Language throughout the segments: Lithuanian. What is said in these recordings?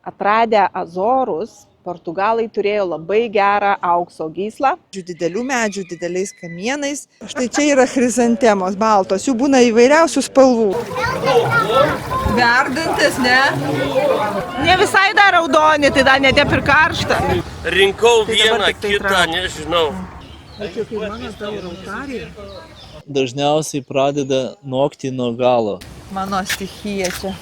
Atradę Azorus, portugalai turėjo labai gerą aukso gyslą. Didelių medžių, dideliais kamienais. Štai čia yra chrizantemos baltos, jų būna įvairiausių spalvų. Verdantis, ne? Ne visai dar raudoni, tai dar net ir karšta. Rinkau vieną, kitą, nežinau. Dažniausiai pradeda nokti nuo galo. Mano stichija čia.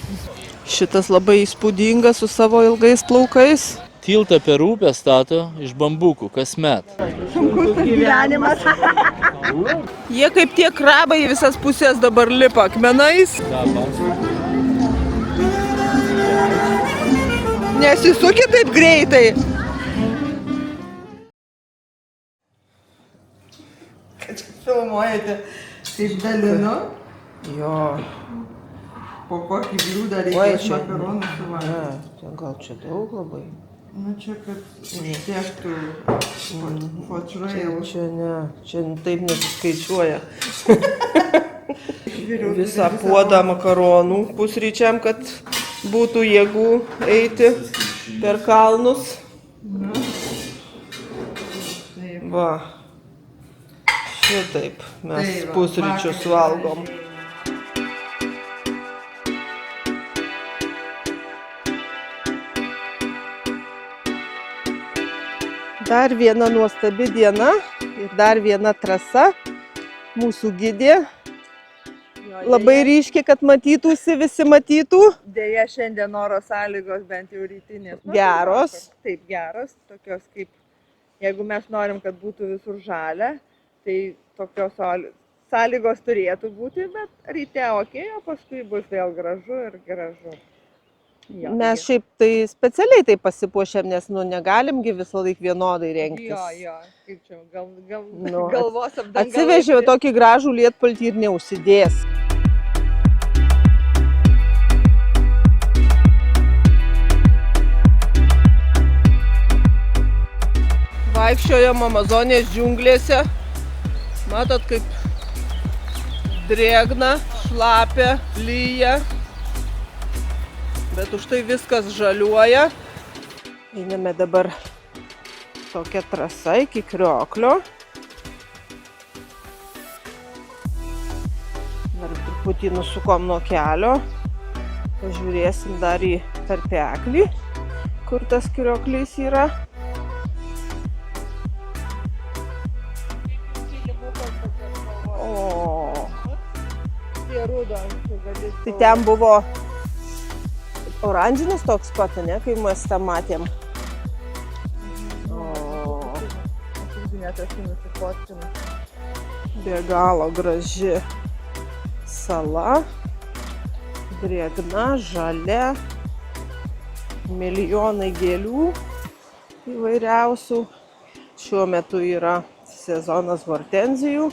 Šitas labai įspūdingas su savo ilgais plaukais. Tiltą per upę stato iš bambukų kasmet. Gyvenimas. Jie kaip tie krabai į visas pusės dabar lipa akmenais. Nesisukit taip greitai. Kad čia filmuojate, kaip dalinu. Jo. Po kokį bliūdą reikės makaronų suvalgyti. Gal čia daug labai? Nu čia, kad užtiektų fočrailų. Čia taip nesiskaičiuoja. Visą puodą makaronų pusryčiam, kad būtų jėgų eiti per kalnus. Va. Šitaip mes pusryčius valgom. Dar viena nuostabi diena ir dar viena trasa. Mūsų gidė. Labai ryškiai, kad matytųsi, visi matytų. Deja, šiandien oro sąlygos bent jau rytinės. Geros. Taip, geros. Tokios kaip, jeigu mes norim, kad būtų visur žalia, tai tokios sąlygos turėtų būti, bet ryte okei, o paskui bus vėl gražu ir gražu. Mes šiaip tai specialiai tai pasipuošėm, nes negalimgi visą laiką vienodai rengtis. Jo, kaip čia, galvos apdangalai. Atsivežiau tokį gražų lietpaltį ir neužsidės. Vaikščiojom Amazonės džiunglėse. Matot, kaip drėgna, šlapia, lyja. Bet už tai viskas žaliuoja. Einame dabar tokia trasa iki Krioklio. Dar truputį nusukom nuo kelio. Pažiūrėsim dar į tarpeklį, kur tas Krioklys yra. Tai ten buvo oranžinis toks pat, ne, kai mes tą matėm. Be galo graži sala, drėgna, žalia, milijonai gėlių įvairiausių. Šiuo metu yra sezonas hortenzijų.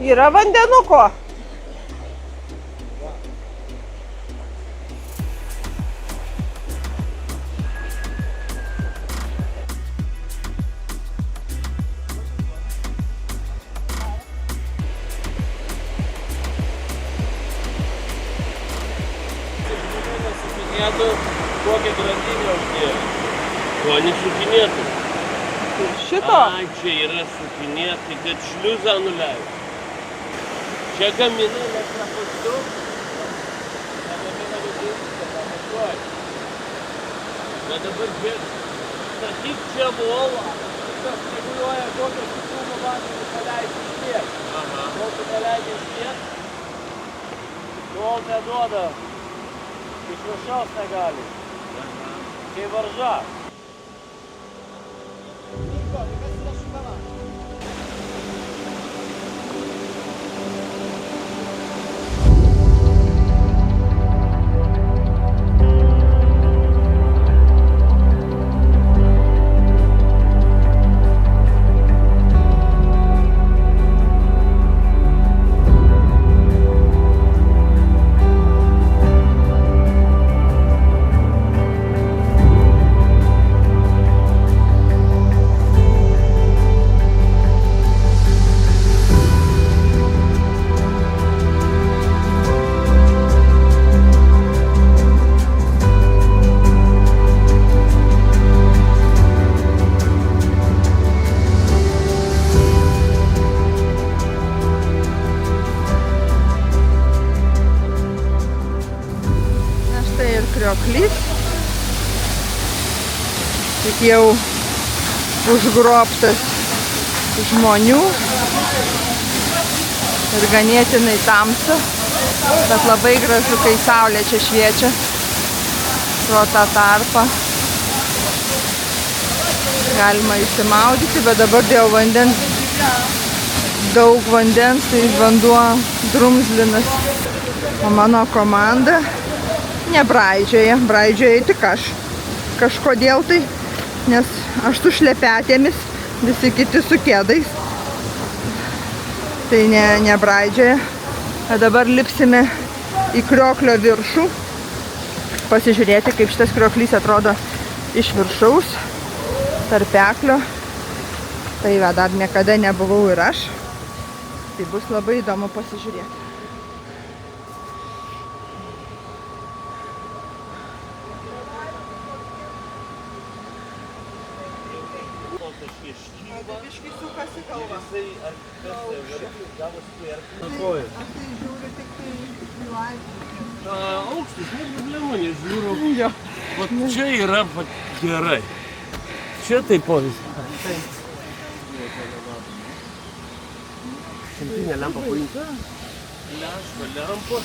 Yra vandenuko. Sukinėtų kokią grandinę uždėlį. Ko nesukinėtų? Šito? Ai, čia yra sukinėti, kad šliuzą nuleido. Čia gamina elektrą pastu. Čia gamina vidinį, pamačiuoju. Bet dabar čia statyk čia volą. Tas reguliuoja kokią sukumo vandenį paleidži iš tiek. Kol tu paleidži iš tiek, tol neduoda. Iš viršaus negali. Kai varža. jau užgrobtas žmonių ir ganėtinai tamsu, bet labai gražu, kai saulė čia šviečia pro tą tarpą. Galima išsimaudyti, bet dabar dėl vandens, daug vandens, tai vanduo drumzlinas. O mano komanda nebraidžioja, braidžioja tik aš. Kažkodėl tai, nes aš su šlepetėmis, visi kiti su kėdais. Tai nebraidžioja. O dabar lipsime į krioklio viršų. Pasižiūrėti, kaip šitas krioklys atrodo iš viršaus, tarpeklio. Tai va, dar niekada nebuvau ir aš. Tai bus labai įdomu pasižiūrėti. Aukštis, neproblema, nežiūriu. Vat čia yra gerai. Čia taip pavyzdžiui. Šimtinė lempa paimta. Leška lempa.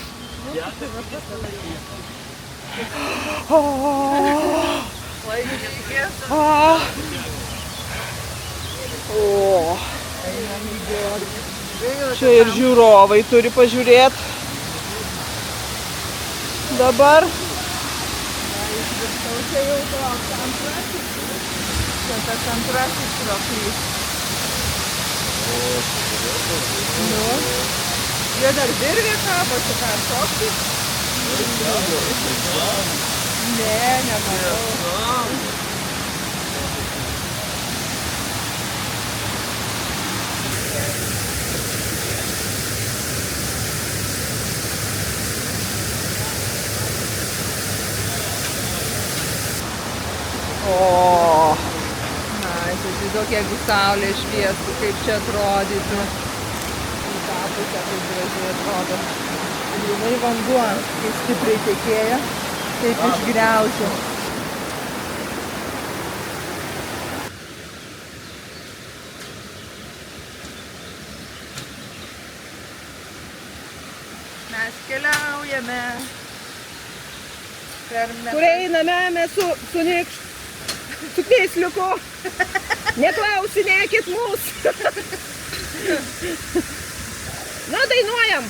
Čia ir žiūrovai turi pažiūrėti. Dabar. Čia jau toks antrasis. Čia tas antrasis krioklys. Nu, jie dar virvė kabosi, ką šokti? Ne, nematau. O, Na, įsivaizduok, jeigu saulė šviestų, kaip čia atrodytų. Į tą pusę kaip gražiai atrodo. Grynai vanduo, kai stipriai tekėjo, taip išgriaužė. Mes keliaujame. kur einame mes su kėsliuku. Neklausinėkit mūsų. Na, dainuojam.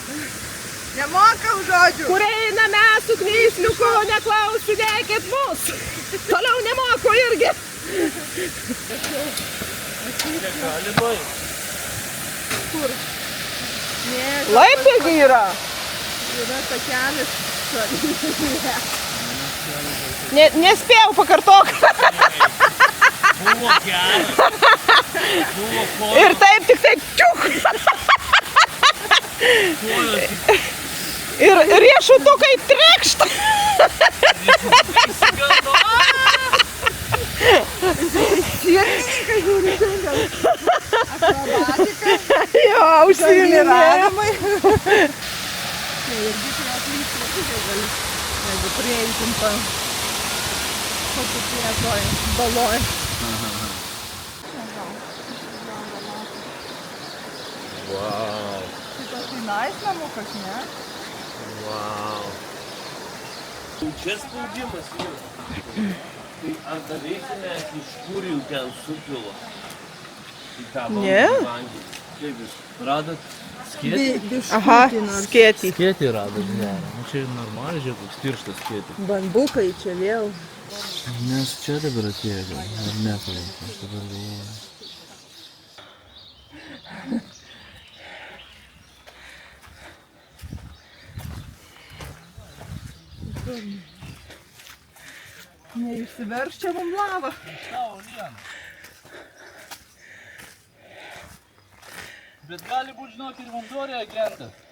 Nemokam žodžių. Kur einame su kėsliuku, neklausinėkit mūsų. Toliau nemoku irgi. Negalima. Kur? Ne, Laiptėgi yra. yra takelis. Nespėjau, pakartok. Buvo geras. Buvo kojos. Ir taip tik taip čiuk. Ir riešutukai trekšt. Sienininkai žiūri šiandien. Akrobatika. Jo, užsiminėjimai. Tai irgi krioklys truputį gali, jeigu prieitum papupietoj, baloj. Wow. Šitas tai nice namukas, ne? Wow. Čia spaudimas yra. Tai ar darysime, iš kur jau ten supilo? Į tą Ne. vandenį. Kaip jūs? Radot skėtį? Aha, skėtį. Skėtį radot, ne. Nu, čia normaliai, žiūrėk, koks tirštas skėtį. Bambukai čia vėl. Nes čia dabar atėjo, gal, ar ne, tai aš dabar galvoju. Neišsiverš čia mum lava. Bet gali būti, žinok, ir vanduo reagentas.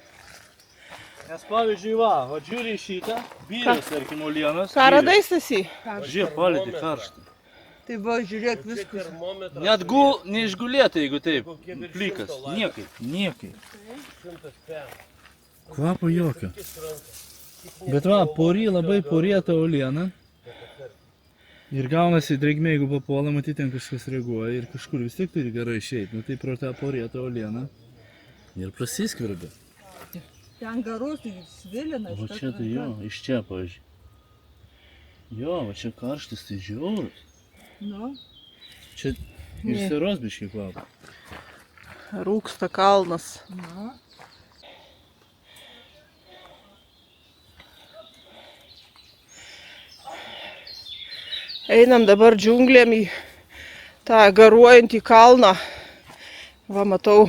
Nes pavyzdžiui, va žiūri į šitą, byrės, tarkim, uolienos. Ką radai, Stasy? Žiūrėk, palėtė karštą. Tai va, žiūrėk, viskas. Termometras. Net neišgulėta, jeigu taip, plikas. Niekai. Kvapo jokio. Bet va, labai porėta uoliena. Ir gaunasi drėgmė, jeigu papuola, matyti, ten kažkas reaguoja ir kažkur vis tiek turi gerai išeiti. Nu tai pro tą porėtą olieną ir prasiskverbia. Ten garus, tai svilina. O čia tai jo, iš čia, pavyzdžiui. Jo, va čia karštis, tai žiaurus. Nu. Čia ir siros biškai kvapą. Rūksta kalnas. Nu. Einam dabar džiunglėm į tą garuojantį kalną. Va, matau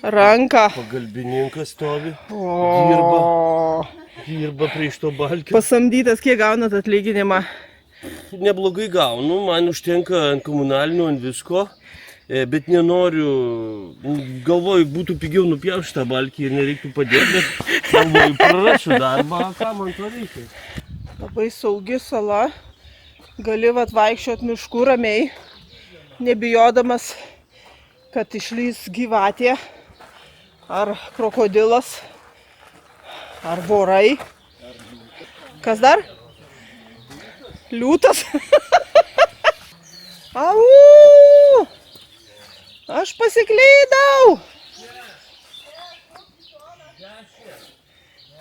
ranką. Pagalbininkas stovi, O, dirba prie iš to balkio. pasamdytas, kiek gaunat atlyginimą? Neblogai gaunu, man užtenka ant komunalinių, ant visko, bet nenoriu, galvoju, būtų pigiau nupjauti tą balkį ir nereiktų padėti, bet galvoju, prarasiu darbą, ką man to reikia. Labai saugi sala. Gali vat vaikščiot mišku ramiai, nebijodamas, kad išlys gyvatė, ar krokodilas, ar vorai. Kas dar? Liūtas. Au! Aš pasiklydau.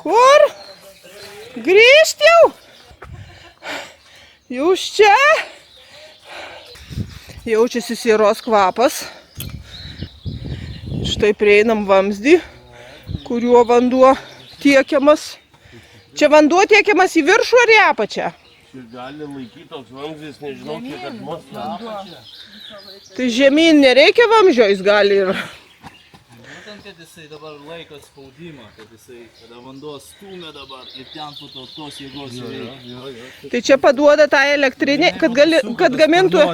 Kur? Grįžt jau? Jūs čia? Jaučiasi sieros kvapas. Štai prieinam vamzdį, kuriuo vanduo tiekiamas. Čia vanduo tiekiamas į viršų ar į apačią? Čia gali laikyti toks vamzdis, nežinau, kiek atmosferą. Tai žemyn nereikia vamzdžio, jis gali ir... Būtent, kad jisai dabar laiko spaudimą, kad jisai, kada vanduo stumia dabar ir ten po to tos jėgos įveikia. Tai čia paduoda tą elektrinį, kad gamintų...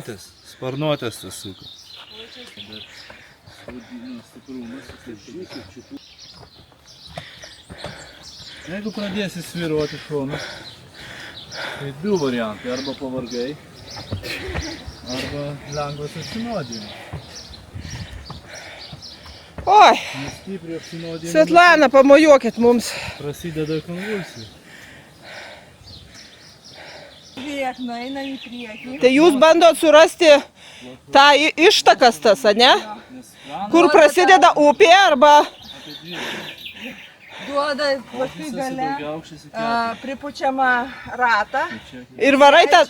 Sparnuotės tas suka. Stiprumas, jeigu pradėsi sviruoti šonus, tai du variantai, arba pavargai, arba lengvas apsinuodijimas. Oi, Stipriai apsinuodijimas Svetlana, pamojuokit mums. prasideda konvulsija. Priek, nueina į priekį. Tai jūs bandot surasti tą ištakas tas, ane? Nes kranas Kur prasideda upė arba... apie 20. Duoda paskui gale Daugiaaukštis į keturis. pripučiamą ratą, Ir varai tą...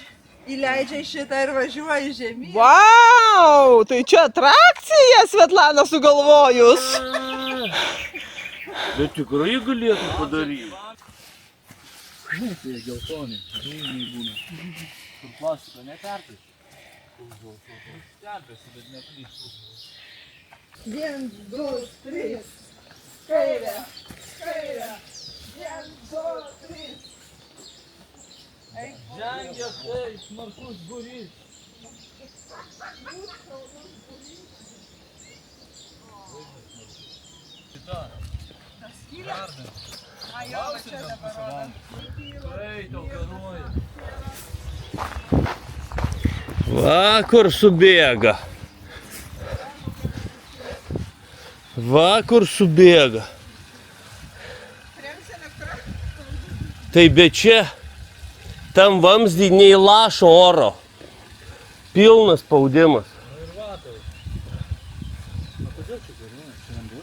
įleidžia šitą ir važiuoja žemyn. Vau, tai čia atrakcija Svetlana sugalvojus. Bet tikrai galėtų padaryti. Žinai, tai geltoni, dūminiai būna. Kur plastika neperpėsi. Perpėsi, bet neplysi. 1, 2, 3. Kairė, kairė. 1, 2, 3. Žengia tai, smarkus būrys. Va, kur subėga. Va, kur subėga. Tai bet čia, tam vamzdį neįlašo oro. Pilnas spaudimas.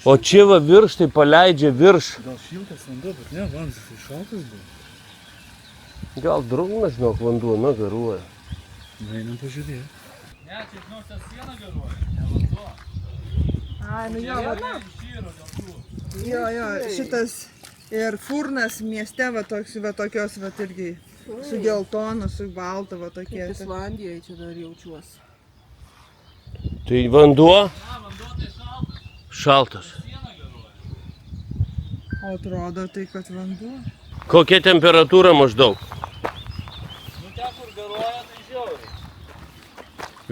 O čia va virš, tai paleidžia virš. Gal šiltas vanduo, bet ne, vamzdis tai šaltas buvo. Gal drungnas, žinok, vanduo, na, garuoja. Einam pažiūrėti. Ne, čia žinok, ta siena garuoja, ne vanduo. Ai, nu jo, va. Išyro dėl tų. Jo, šitas ir furnas mieste va tokios va irgi su geltonu, su balta va tokie. Islandijoje čia dar jaučiuosi. Tai vanduo Na, vanduo tai šaltas, šaltas. siena garuoja. O atrodo tai, kad vanduo. Kokia temperatūra maždaug? Nu, ten kur garuoja, tai žiauriai.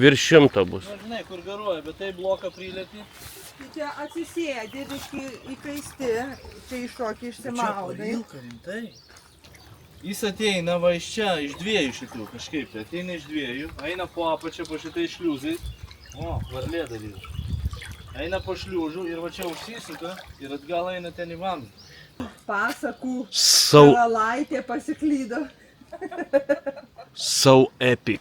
Virš 100 bus. Na, žinai, kur garuoja, bet tai bloką prilėti. Čia atsisėdi, biškai įkaisti, čia iššokį išsimaudai. Rimtai. Jis ateina va iš čia, iš dviejų šitų kažkaip, tai ateina iš dviejų, eina po apačią po šitai šliuzai. O, varlė dalyvė. Eina po šliužų ir va čia užsisuka ir atgal eina ten į vamzdį. Pasakų Sau... karalaitė pasiklydo. So epic.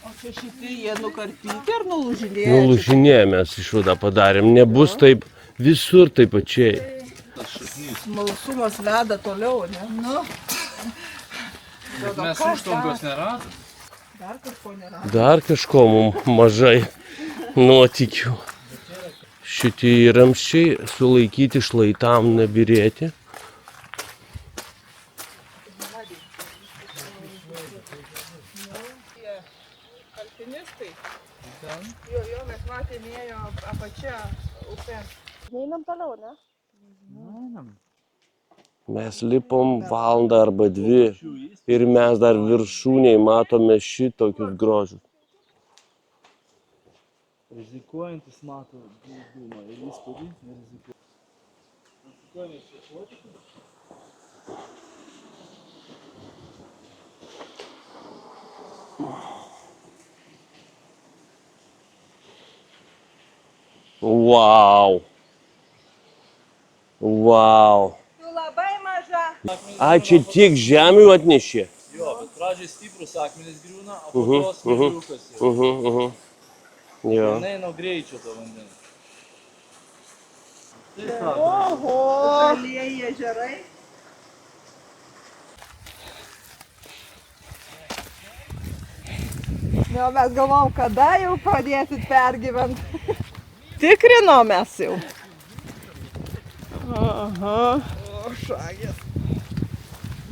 O čia šitie jie nukarpyti ar nulūžinėję? Nulūžinėję mes išvadą padarėm. Nebus taip visur taip pačiai. Smalsumas veda toliau, ne? Nu. Bet mes užtvankos neradom. Dar kažko nėra. Dar kažko mums mažai nuotykių. Šitie ramščiai sulaikyti šlaitam nebirėti. Alpinistai. Jo, mes matėme ėjo apačia upė. Neinam toliau, ne? Mes lipom valandą arba dvi ir mes dar viršūniai matome šitokius grožius. Rizikuojantis mato dūmą ir įspūdį, nerizikuoja. Rizikuojantis čia fotikų. Wow. Wow. Tu labai maža. Ai, čia tiek žemių atnešė. Jo, bet pradžiai stiprus akmenys griūna, o po to smėliukas jau. Jo. Jinai nuo greičio to vandens. Oho. Žalieji ežerai. Jo, mes galvom, kada jau pradėsit pergyventi. Tikrinom mes jau. Aha. O, šagės.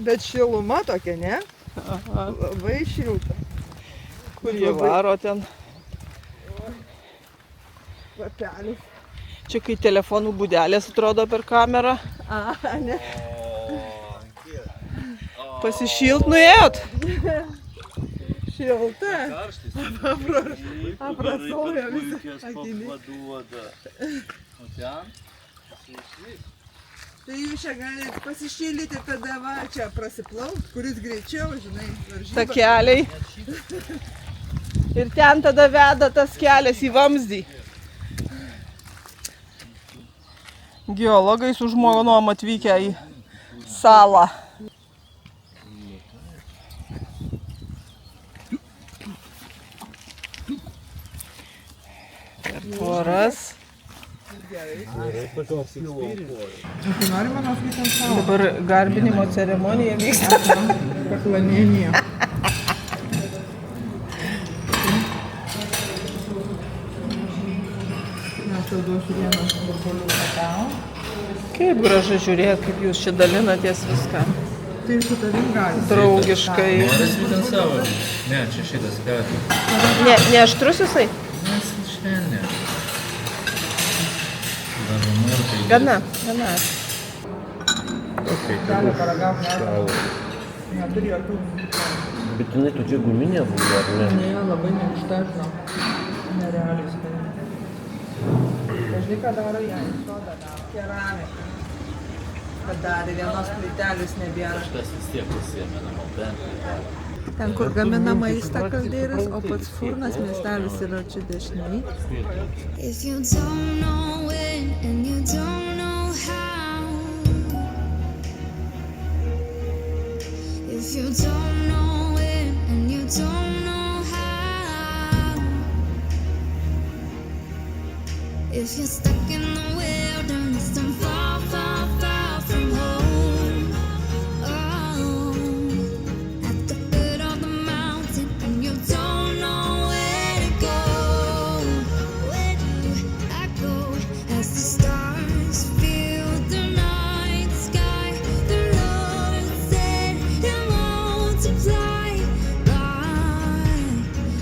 Bet šiluma tokia, ne? Aha. Labai šilta. Kur jie varo ten? Kvapelis. Čia kai telefonų būdelės atrodo per kamerą. A, ne. Pasišilt nuėjot? Šilta. Karštis. Aprasojo visą akiniai. O ten? Išvis. Tai jūs čia galite pasišildyti, tada va čia prasiplaukt, kuris greičiau, žinai, varžybą. Takeliai. Ir ten tada veda tas kelias į vamzdį. Geologai su žmonom atvykę į salą. Per tvoras. Nori mano skaitant salą? Dabar garbinimo ceremonija vyksta. Paklanėnija. Aš jau duosiu vieną burbuliuką tau. Kaip gražu žiūrėti, kaip jūs čia dalinatės viską. Tai su tavim gali. Draugiškai. Noris būtent savo. Ne, čia šitas kelias. Ne aštrus jisai? Nes šiandien. Gana. Gali paragauti. Neturi jokių. Bet jinai tokia guminė buvo, ar ne? Ne, labai minkšta, žinau. Nerealiai skaniai. Dažnai ką daro ją, sodą daro. Keramika. Padarė, vienos plytelės nebėra. Kažkas vis tiek pasiėmė namo bent. Ten, kur gamina maistą kaldeiras, o pats furnas miestelis yra čia dešiniai. If you don't know when and you don't know how, if you don't know when and you don't know how, if you're stuck in the wilderness and far, far, far from home, oh, at the foot of the mountain and you don't know where to go, where do I go? As the stars fill the night sky, the Lord said He'll multiply by,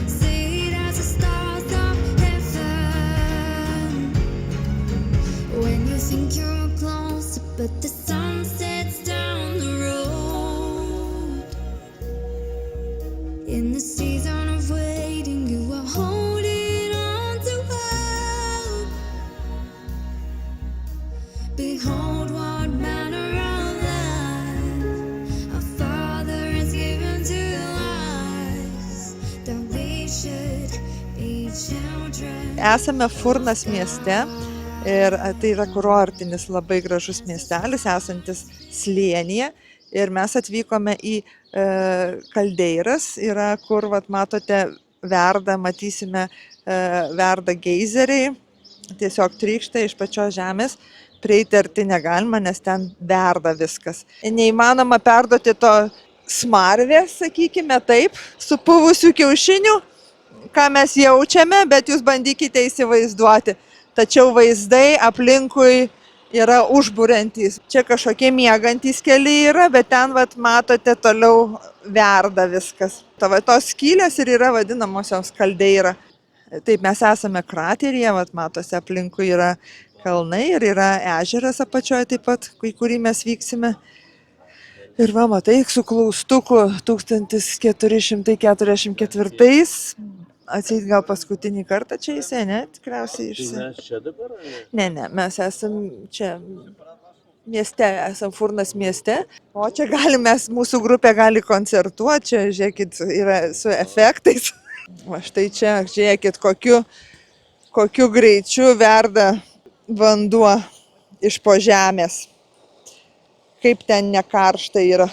see it as the stars of heaven. When you think you're close, but the sun sets down the road. In the season of waiting, you are holding on to hope. Behold what manner of love our Father has given to us, that we should be children. Esame Furnas mieste. Ir tai yra kurortinis labai gražus miestelis, esantis slėnyje. Ir mes atvykome į Kaldeiras, yra kur, vat, matote, verda, matysime, verda geizeriai, tiesiog trykšta iš pačios žemės. Prieiti arti negalima, nes ten verda viskas. Neįmanoma perduoti to smarvės, sakykime taip, supuvusių kiaušinių, ką mes jaučiame, bet jūs bandykite įsivaizduoti. Tačiau vaizdai aplinkui yra užburiantys. Čia kažkokie miegantys keliai yra, bet ten, vat, matote, toliau verda viskas. Tos skylės ir yra vadinamosios Kaldeira. Taip, mes esame krateryje, vat, matosi, aplinkui yra kalnai ir yra ežeras apačioje taip pat, į kurį mes vyksime. Ir va, matai, su klaustuku 1444, atseit gal paskutinį kartą čia jisai, ne? Tikriausiai išsi. Mes čia dabar? Ne, mes esam čia mieste, esam Furnas mieste. O čia mūsų grupė gali koncertuoti, čia, žiūrėkit, yra su efektais. O štai čia, žiūrėkit, kokiu greičiu verda vanduo iš po žemės. Kaip ten nekaršta yra.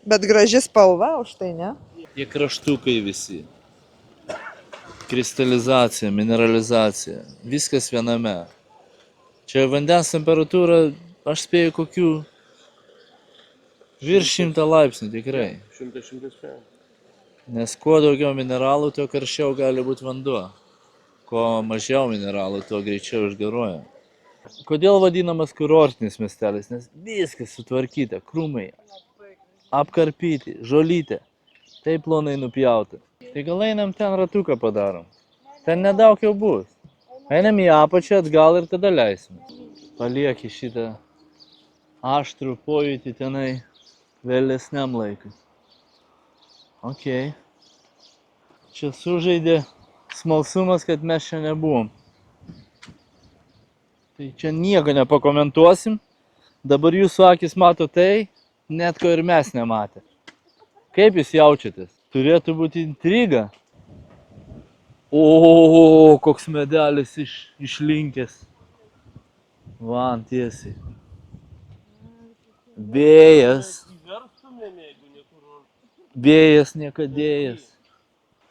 Bet graži spalva už tai, ne? Jie kraštukai visi. Kristalizacija, mineralizacija. Viskas viename. Čia vandens temperatūra, aš spėju, kokių virš 100 laipsnių tikrai. 100. Nes kuo daugiau mineralų, tuo karščiau gali būti vanduo. Kuo mažiau mineralų, tuo greičiau išgaruoja. Kodėl vadinamas kurortinis miestelis? Nes viskas sutvarkyta, krūmai, apkarpyti, žolytė, taip plonai nupjauta. Tai gal einam ten ratuką padarom. Ten nedaug jau bus. Einam į apačią, atgal ir tada leisim. Palieki šitą aštrų pojūtį tenai vėlesniam laikui. Ok. Čia sužaidė smalsumas, kad mes čia nebuvom. Tai čia nieko nepakomentuosim. Dabar jūsų akis mato tai, net ko ir mes nematė. Kaip jūs jaučiatės? Turėtų būti intriga. O, koks medelis išlinkęs. Van tiesiai. Vėjas. Vėjas niekadėjas.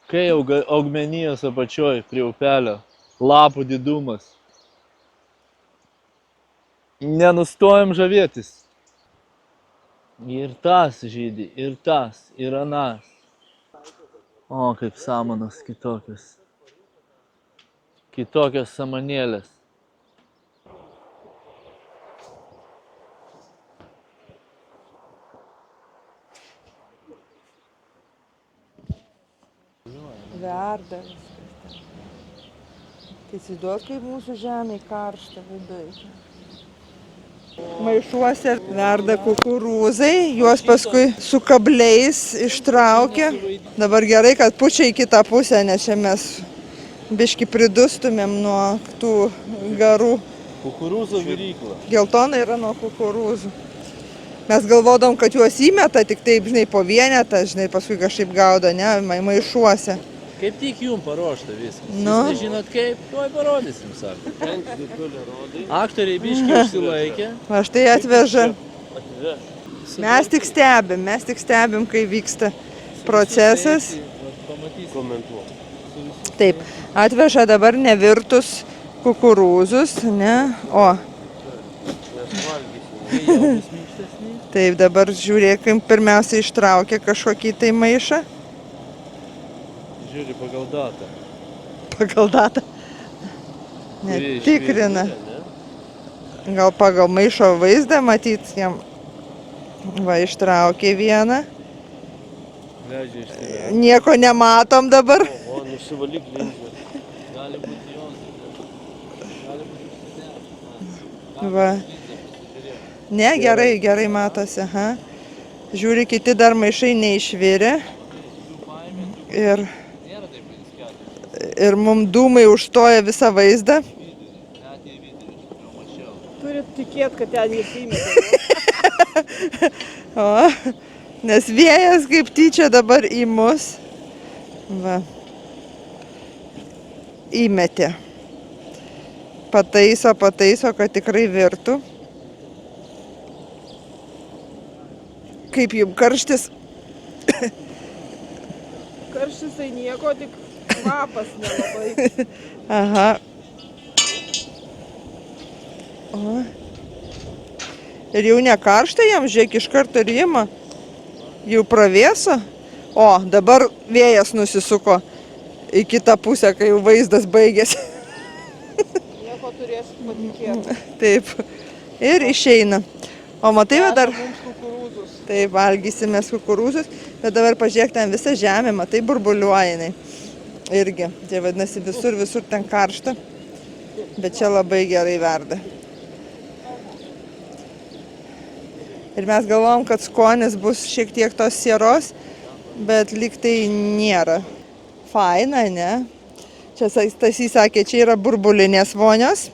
Kai augmenijos apačioj prie upelio, lapų didumas. Nenustojam žavėtis. Ir tas žydi, ir tas, ir anas. O, kaip samanos kitokios. Kitokios samanėlės. Verda viskas. Tai įsivaizduok, kaip mūsų žemė karšta viduje. Maišuose verda kukurūzai, juos paskui su kabliais ištraukia. Dabar gerai, kad pučia į kitą pusę, nes čia mes biškį pridustumėm nuo tų garų. Kukurūzo virykla. Geltona yra nuo kukurūzų. Mes galvodom, kad juos įmeta tik taip, žinai, po vienetą, žinai, paskui kažkaip gaudo, ne, maišuose. Kaip tik jums paruošta viskas. Nu. Jūs nežinot kaip, tuoj parodysim, sako. Aktoriai biškį užsilaikė. Va štai atveža. Mes tik stebim, kai vyksta procesas. Taip, atveža dabar nevirtus kukurūzus, ne, o. Taip, dabar žiūrėkim, pirmiausia ištraukia kažkokį tai maišą. Žiūri pagal datą. Pagal datą. Netikrina. Gal pagal maišo vaizdą matyt jam. Va, ištraukė vieną. Leidžia išsiverti. Nieko nematom dabar. O, nusivalyk linzę. Gali būti jos. Gali būti užsidėti. Va. Ne, gerai matosi. Aha. Žiūri, kiti dar maišai neišvirė. Ir mum dūmai užstoja visą vaizdą. Turit tikėti, kad ten jis įmetė. O, nes vėjas kaip tyčia dabar į mus. Va. Įmetė. Pataiso, kad tikrai virtų. Kaip jums karštis? Karštis tai nieko, tik kvapas nelabai. Aha. O. Ir jau ne karšta jam, žiūrėk, iš karto ir ima. Jau pravėso. O, dabar vėjas nusisuko į kitą pusę, kai jau vaizdas baigėsi. Nieko turėsit patikėti. Taip. Ir išeina. O matai, va dar... Mums kukurūzus. Taip, valgysimės kukurūzus. Bet dabar pažiūrėk, ten visa žemė, matai, burbuliuoja jinai. Irgi. Tai vadinasi, visur ten karšta. Bet čia labai gerai verda. Ir mes galvom, kad skonis bus šiek tiek tos sieros, bet lyg tai nėra. Faina, ne? Čia Stasys sakė, čia yra burbulinės vonios,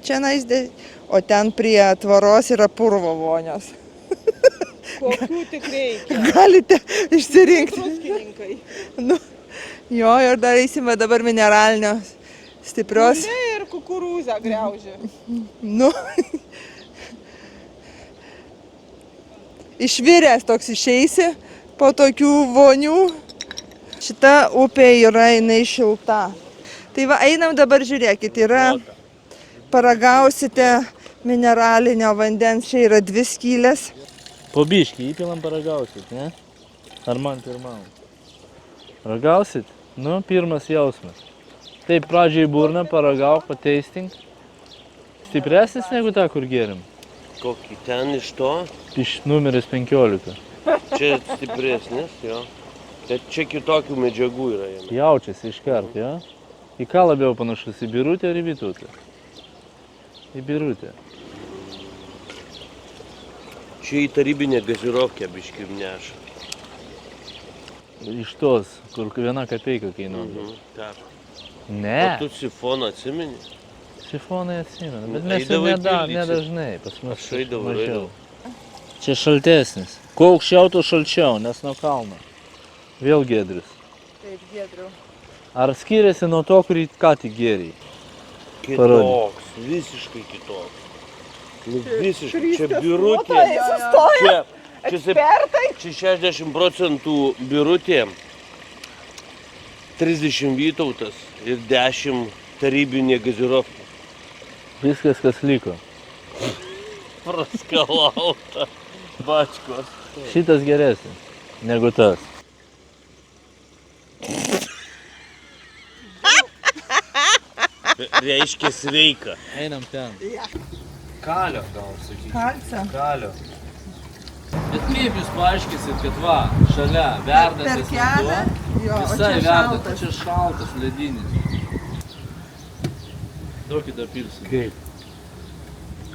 čia o ten prie tvoros yra purvo vonios. Kokių tik reikia. Galite išsirinkti. Druskininkai. Nu, jo, ir dar eisime dabar mineralinio stiprios. Ne, ir kukurūzą griaužė. Nu, išviręs toks išeisi po tokių vonių. Šita upė yra jinai šilta. Tai va, einam dabar žiūrėkit, paragausite mineralinio vandens, čia yra 2 skylės. Po biškį įpilam paragausit, ne? Ar man pirmam? Ragausit? Nu, pirmas jausmas. Taip, pradžiai burną paragauk, pateistink. Stipresnis negu tą, kur gerim. Kokį ten iš to? Iš numeris 15. Čia stipresnis, jo. Bet čia kitokių medžiagų yra jame. Jaučiasi iškart, jo? Į ką labiau panašus, į birutę ar į bitutę? Į birutę. Čia į tarybinę gazirovkę biškį neša. Iš tos, kur 1 kapeika kainuoja. Taip. Ne, O tu sifoną atsimeni? sifonai atsimenu, bet mes jau Eidavai pildyt? nedažnai, pas mus Aš eidavau, mažiau. Čia šaltesnis. Kuo aukščiau, tuo šalčiau, nes nuo kalno. Vėl giedris. Taip, giedriau. Ar skiriasi nuo to, kurį ką tik gėrei? Kitoks, visiškai kitoks. Nu, visiškai, čia birutė. Sustoja. Čia 60% birutė, 30 Vytautas ir 10 tarybinė gazirovka. Viskas, kas liko. Praskalauta bačkos. Šitas geresnis negu tas. Reiškia sveika. Einam ten. Kalio gal sakyčiau. Kalcio. Kalio. Bet kaip jūs paaiškinsit, kad va, šalia verdantis vanduo, visai verda, čia šaltas ledinis. Duokit apilsim. Kaip?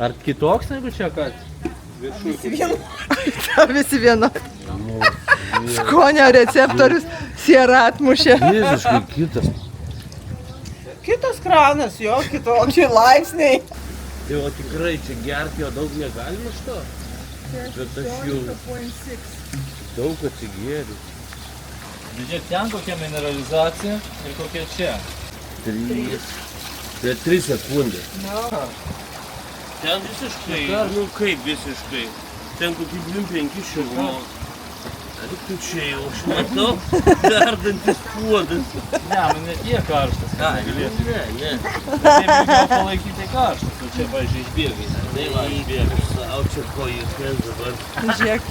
Ar kitoks negu čia, kad? Visi vienodi. Skonio receptorius siera atmušė. Visiškai kitas. Kitas kranas, jo, kitokie laipsniai. Tai o tikrai čia gerti jo daug negalima iš to? Bet aš jau daug atsigėriu. Žiūrėk, ten kokia mineralizacija ir kokia čia. 3. Tai 3 sekundės. Ten visiškai, nu kaip visiškai. Ten kokį 2-5 šilumos. Ar tu čia jau, aš matau, verdantis puodas. Ne, man net jie karštas, kad negalėtų. Ne. Taip jau palaikyti karštas, o čia, pavyzdžiui, išbėgai. Tai va, išbėgus, o čia kojikas dabar. Žiūrėk,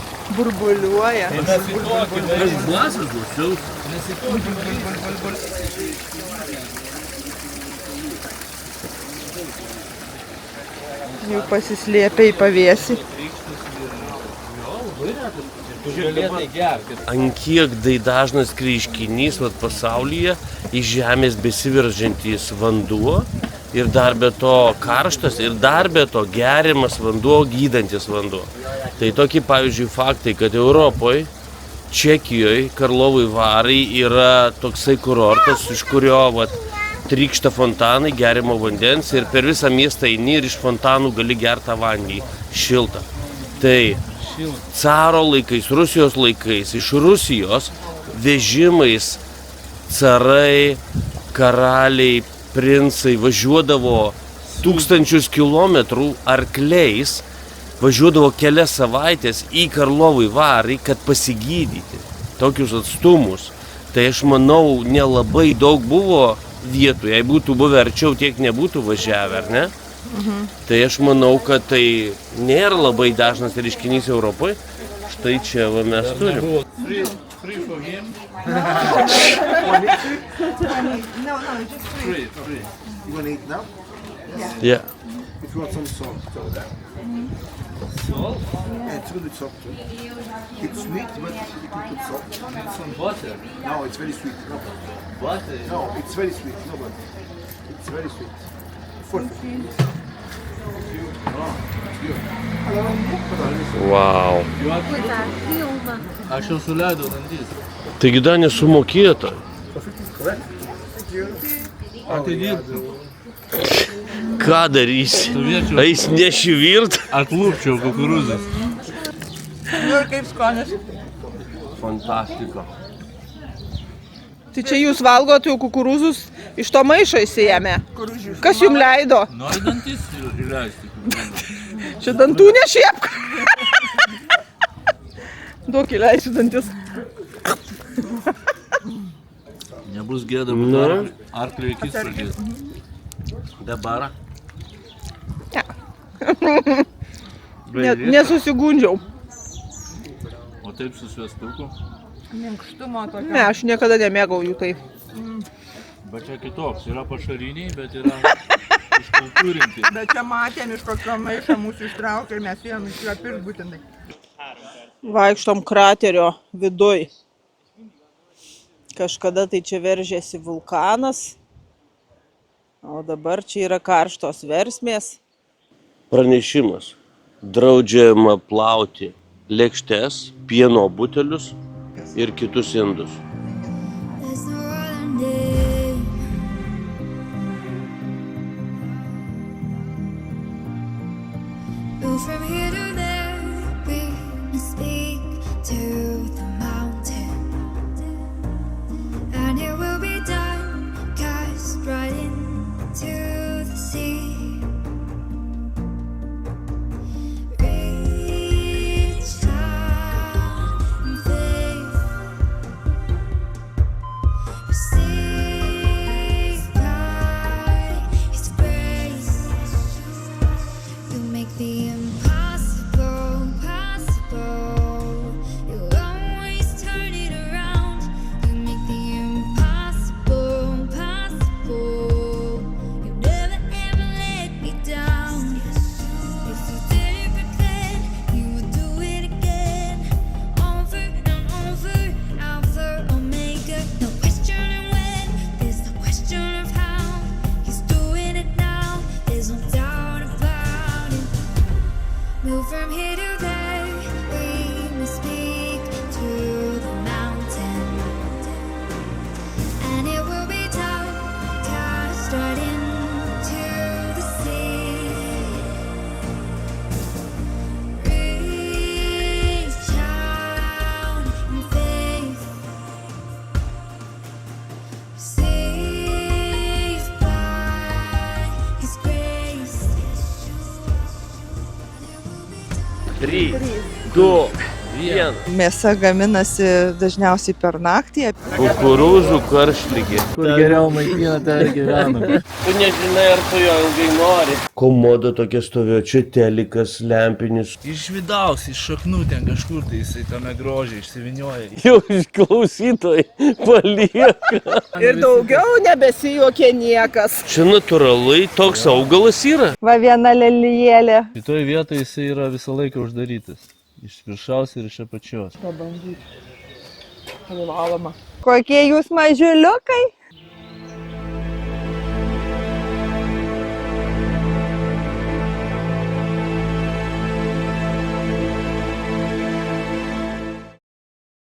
burbuliuoja. Tai mes į tokį Aš vaizdą. glasas nusiaus. Mes į tokį vaizdą. Jau pasislėpė į pavėsį. Galėtai gerti. Ant kiek dažnas reiškinys pasaulyje iš žemės besiveržiantis vanduo ir dar be to karštas ir dar be to geriamas vanduo, gydantis vanduo. Tai tokie pavyzdžiui faktai, kad Europoje, Čekijoje, Karlovai Varai yra toksai kurortas, iš kurio trykšta fontanai geriamo vandens ir per visą miestą eini ir iš fontanų gali gertą vandenį šiltą. Tai caro laikais, Rusijos laikais, iš Rusijos vežimais carai, karaliai, princai važiuodavo tūkstančius kilometrų arkliais, važiuodavo kelias savaitės į Karlovy Vary, kad pasigydyti tokius atstumus. Tai aš manau, nelabai daug buvo vietų, jei būtų buvę arčiau, tiek nebūtų važiavę, ar ne? Tai aš manau, kad tai nėra labai dažnas reiškinys Europoje. Štai čia va, mes turim. Buvo free for him. Free. You want to eat now? Yeah. If you want some salt, throw that. Salt? Yeah, it's good with salt too. It's sweet, but you can put salt. Some butter. No, it's very sweet. No, Butter. no, it's very sweet. No, but it's very sweet. Wow. Aš jau suleidau dantis. Taigi dar nesumokėta. Atidirbsiu. Ką darysi? Stovėčiau. Eis nešivirt? Atlūpčiau kukurūzus. Nu ir kaip skonis? Fantastika. Tai čia jūs valgot jau kukurūzus iš to maišo įsijėmė. Kas jums leido? Nori dantis įleisti? Čia dantų nešiepk. Duok įleisiu dantis. Nebus gėda, Nu. arklio akis pradės. Dabar. Nesusigundžiau. O taip su sviestuku. Minkštumo tokio. Ne, aš niekada nemėgau jų taip. Bet čia kitoks. Yra pašariniai, bet yra iškultūrinti. Bet čia matėm iš kokio maišo mūsų ištraukė ir mes jiem išlepir būtinai. Vaikštom kraterio viduj. Kažkada tai čia veržėsi vulkanas. O dabar čia yra karštos versmės. Pranešimas. Draudžiama plauti lėkštes, pieno butelius ir kitus indus. There's no other name. Go from here to there, we must speak to the mountain, and it will be done, cast right into the sea. Reach out and faith. Saved by His grace, you make the impossible possible. You always turn it around. You make the impossible possible. You never ever let me down. If you did it back then, you would do it again. Over and over, Alpha, Omega. No questioning when, there's no question of how. He's doing it now, there's no doubt about it. Move from here to there, we must speak to the mountain, and it will be done, cast right into the sea. Reach out in faith, saved by His grace. 3, 2, 1. Mėsa gaminasi dažniausiai per naktį. Kukurūzų karštligė. Kur geriau maitina, ten gyvena. Tu nežinai, ar tu jo ilgai nori. Komoda tokia stovėjo, čia telikas, lempinis. Iš vidaus, iš šaknų ten kažkur tai jisai tame grožiai išsivinioja. Jau klausytojai palieka. Ir daugiau nebesijuokė niekas. Čia natūraliai toks augalas yra. Va viena lelijėlė. Šitoj vietoje jisai yra visą laiką uždarytas. Iš viršaus ir iš apačios. Privaloma. Kokie jūs mažiuliukai?